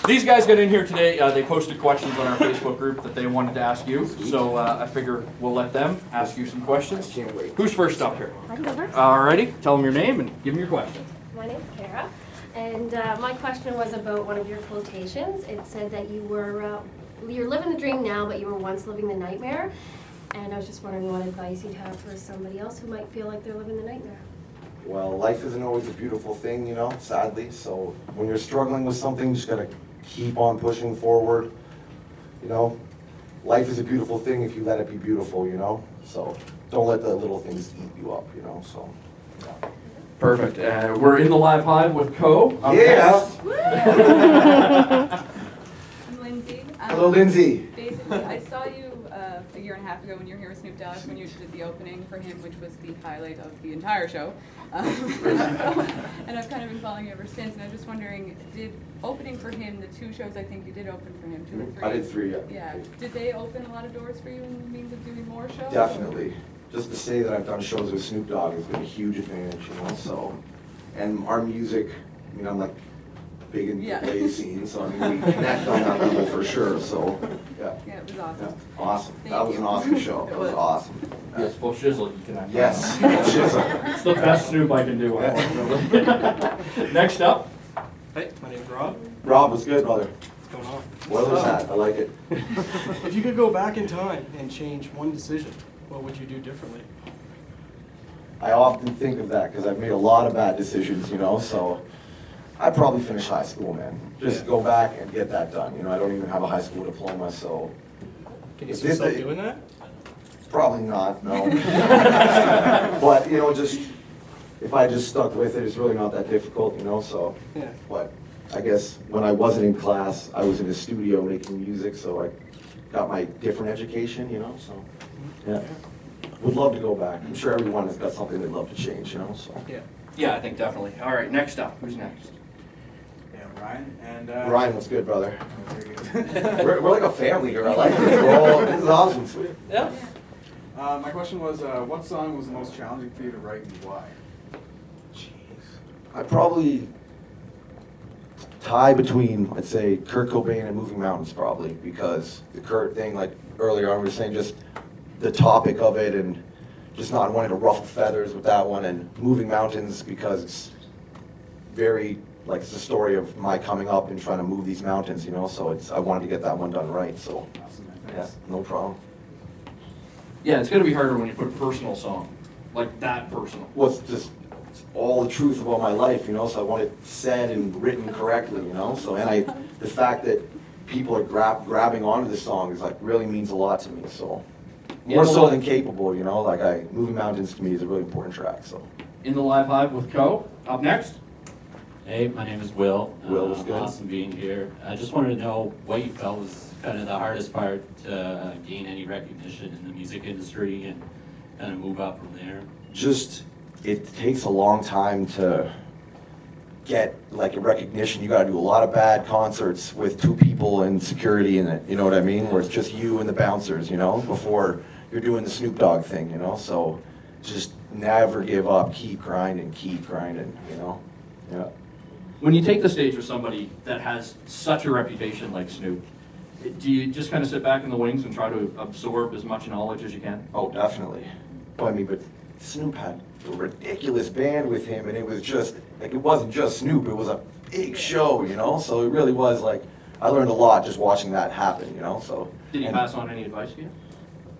These guys got in here today. They posted questions on our Facebook group that they wanted to ask you. So I figure we'll let them ask you some questions. Can't wait. Who's first up here? I can go first. Alrighty. Tell them your name and give them your question. My name's Kara, and my question was about one of your quotations. It said that you're living the dream now, but you were once living the nightmare. And I was just wondering what advice you'd have for somebody else who might feel like they're living the nightmare. Well, life isn't always a beautiful thing, you know, sadly. So when you're struggling with something, you just gotta keep on pushing forward. You know, life is a beautiful thing if you let it be beautiful, you know. So don't let the little things eat you up, you know. So. Yeah. Perfect. We're in the live hive with Co. Yeah. I'm Lindsay. Hello, Lindsay. Basically, I saw you a year and a half ago when you were here with Snoop Dogg when you did the opening for him, which was the highlight of the entire show. And I've kind of been following you ever since, and I was just wondering, did opening for him, the 2 shows I think you did open for him, 2 or 3? I did 3, yeah. Yeah. Did they open a lot of doors for you in the means of doing more shows? Definitely. Just to say that I've done shows with Snoop Dogg has been a huge advantage, you know, so. And our music, I mean, I'm like big in the play scene, so I mean, we connect on that level for sure, so, yeah. Yeah, it was awesome. Yeah. Awesome. That was an awesome show. That was awesome. Yes, full shizzle. You can Yes, full shizzle. It's the best Snoop I can do. Next up. Hey, my name's Rob. Rob, what's good, brother? What's going on? Weather's hot. I like it. If you could go back in time and change one decision, what would you do differently? I often think of that because I've made a lot of bad decisions, you know, so I'd probably finish high school, man. Just go back and get that done. You know, I don't even have a high school diploma, so. Can you see yourself doing that? Probably not, no. But, you know, just, if I just stuck with it, it's really not that difficult, you know, so. Yeah. But I guess when I wasn't in class, I was in a studio making music, so I got my different education, you know, so, yeah. Would love to go back. I'm sure everyone has got something they'd love to change, you know, so. Yeah. Yeah, I think definitely. All right, next up. Who's next? Yeah, Ryan. And Ryan, what's good, brother? Very good. We're like a family here. I like this. This is awesome. Sweet. Yeah. My question was, what song was the most challenging for you to write and why? Jeez. I'd probably tie between, I'd say, Kurt Cobain and Moving Mountains, probably, because the Kurt thing, like earlier on, we were saying just the topic of it and just not wanting to ruffle feathers with that one, and Moving Mountains because it's very, like, it's the story of my coming up and trying to move these mountains, you know, so it's, I wanted to get that one done right, so, Awesome, man. yeah, Thanks. no problem. Yeah, it's going to be harder when you put a personal song, like that personal. Well, it's just it's all the truth about my life, you know, so I want it said and written correctly, you know, so, and the fact that people are grabbing onto this song is, like, really means a lot to me, so. More so than capable, you know, like Moving Mountains to me is a really important track, so. In the live hive with Co. Up next. Hey, my name is Will. Will is good. Awesome being here. I just wanted to know what you felt was kind of the hardest part to gain any recognition in the music industry and kind of move up from there. Just, it takes a long time to get like a recognition. You gotta do a lot of bad concerts with 2 people and security in it, you know what I mean? Where it's just you and the bouncers, you know, before you're doing the Snoop Dogg thing, you know? So just never give up, keep grinding, you know? Yeah. When you take the stage with somebody that has such a reputation like Snoop, do you just kind of sit back in the wings and try to absorb as much knowledge as you can? Oh, definitely. Well, I mean, but Snoop had a ridiculous band with him, and it was just, like, it wasn't just Snoop, it was a big show, you know? So it really was, like, I learned a lot just watching that happen, you know? So. Did he pass on any advice to you?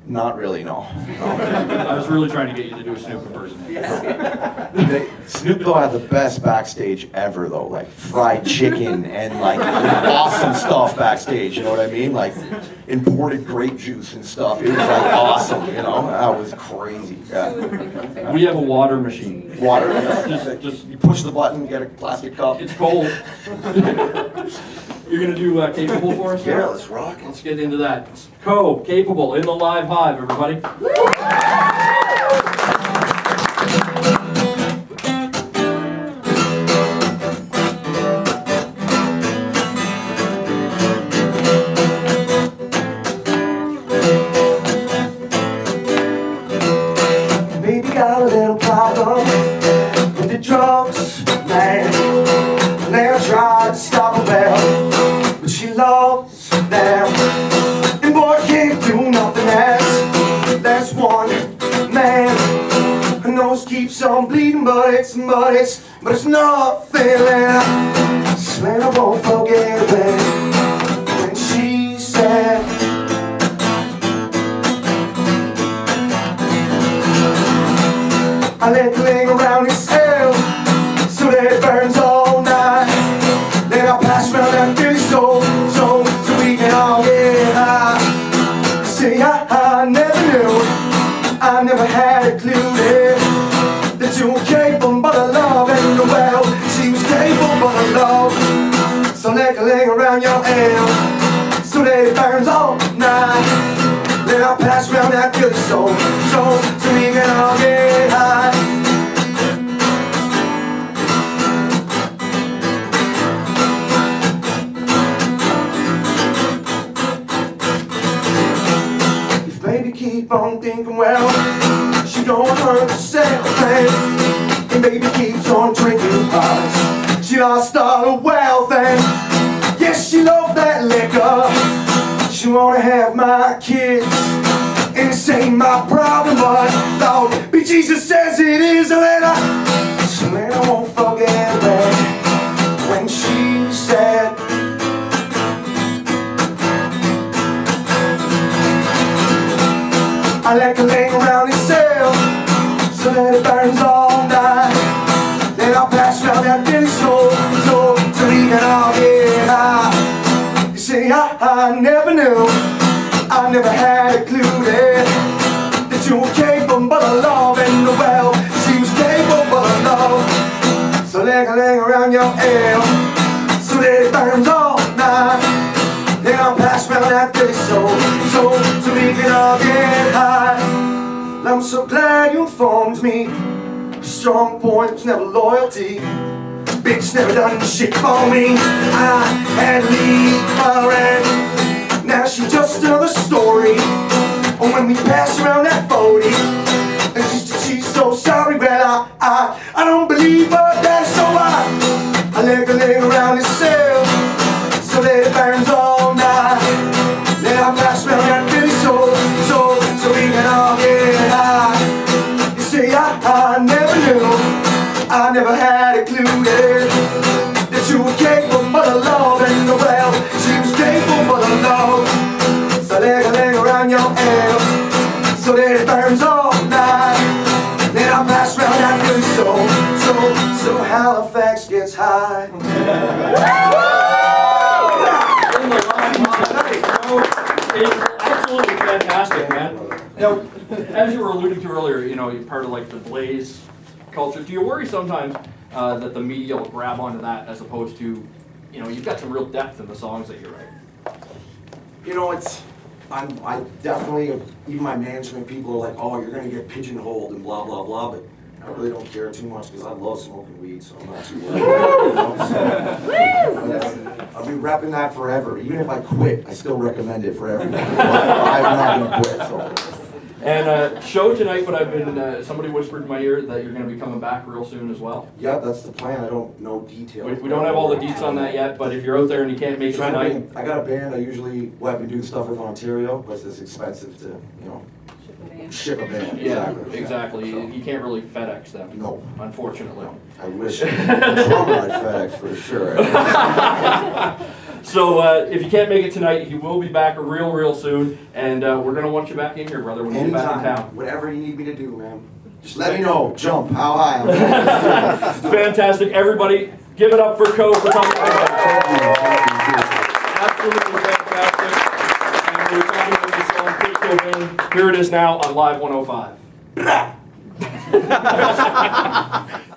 Not really, no. I was really trying to get you to do a Snoop impersonation. Snoop though had the best backstage ever though, like fried chicken and like awesome stuff backstage, you know what I mean? Like imported grape juice and stuff. It was like awesome, you know? That was crazy. Yeah. We have a water machine. Water, just you push the button, get a plastic cup. It's cold. You're going to do Capable for us? Yeah, let's rock it. Let's get into that. Co, Capable, in the live hive, everybody. Maybe got a little problem with the drugs, man. They tried to stop a bell. down. And boy, I can't do nothing as there's one man. Her nose keeps on bleeding, but it's nothing. And I swear I won't forget when she said, I let the ring around his tail so that it burns all night. Then I pass around that Philly soul so we can all get high. See, I never knew, I never had a clue that you were capable of love, and well, she was capable of love. So let the ring around your tail so that it burns all night. Then I pass around that Philly soul so we can all get high. Baby, keep on thinking, well, she don't hurt herself, man. And baby keeps on drinking hard. She lost all her wealth, and yes, she loved that liquor. She wanna have my kids, and this ain't my problem, but Lord, be Jesus says it is, and I won't forget when she said, I like to lay around his cell so that it burns all night. Then I'll pass around that Philly soul so we can all get high. You see, I never knew, I never had a clue that you were capable of love, and well, she was capable of love. So let her lay around your ale so that it burns all night. Then I'll pass around that Philly soul so we can all get high. I'm so glad you informed me. Strong points, never loyalty. Bitch never done shit for me. I had to leave her, and now she just another story. And when we pass around that 40, and she's so sorry, well I don't believe her, that's so I let her lay around this cell so that it burns all night. Then I'll pass around that Philly soul so we can all get high. You see, I never knew, I never had a clue that you were capable of love, and well, she was capable of love. So let her lay around your ale so that it burns all night. Then I'll pass around that Philly soul so Halifax gets high. It's absolutely fantastic, man. Now, as you were alluding to earlier, you know, you're part of like the Blaze culture. Do you worry sometimes that the media will grab onto that as opposed to, you know, you've got some real depth in the songs that you write? You know, I definitely, even my management people are like, oh, you're gonna get pigeonholed and blah, blah, blah, but I really don't care too much because I love smoking weed, so I'm not too worried. You know, so, I'll be repping that forever. Even if I quit, I still recommend it for everyone. I'm not gonna quit, so. And show tonight, but I've been, somebody whispered in my ear that you're going to be coming back real soon as well. Yeah, that's the plan. I don't know details. We don't have all the deets on that yet, but if you're out there and you can't make it tonight. I got a band I usually, well, I've been doing stuff with Ontario, but it's expensive to, you know, ship a band. Yeah, exactly. So, you can't really FedEx them. No. Unfortunately. No. I wish. Drummer I'd FedEx for sure. So if you can't make it tonight, he will be back real soon, and we're going to want you back in here, brother, when you get back in town. Whatever you need me to do, man. Just let me know. Jump. How high? I'm Fantastic. Everybody, give it up for Co for coming. Absolutely fantastic. And we're talking about the song Take the Win. Here it is now on Live 105.